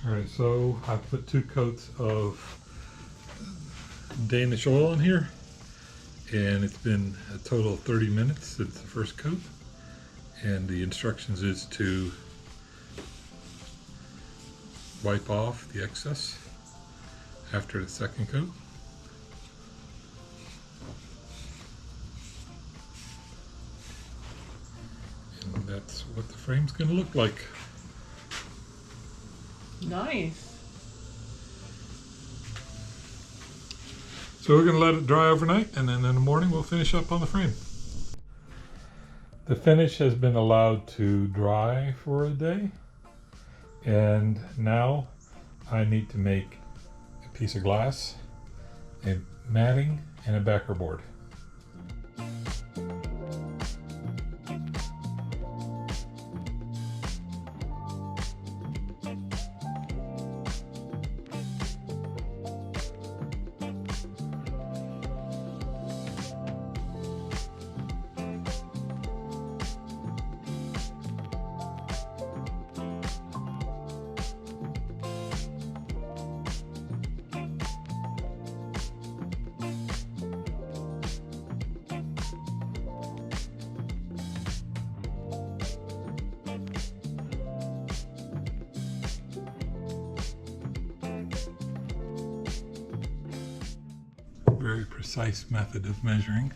Alright, so I put 2 coats of Danish oil in here, and it's been a total of 30 minutes since the first coat, and the instructions is to wipe off the excess after the second coat. And that's what the frame's going to look like. Nice. So we're going to let it dry overnight, and then in the morning we'll finish up on the frame. The finish has been allowed to dry for a day, and now I need to make a piece of glass, a matting, and a backer board. Very precise method of measuring.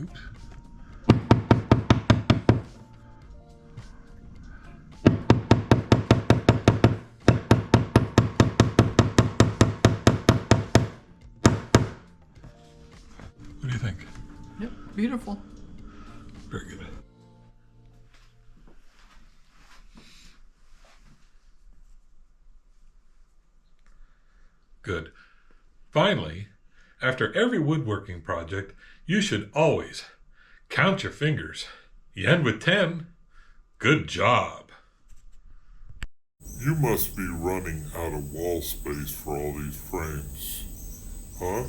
Oops. What do you think? Yep, beautiful. Very good. Good. Finally, after every woodworking project, you should always count your fingers. You end with 10. Good job. You must be running out of wall space for all these frames, huh?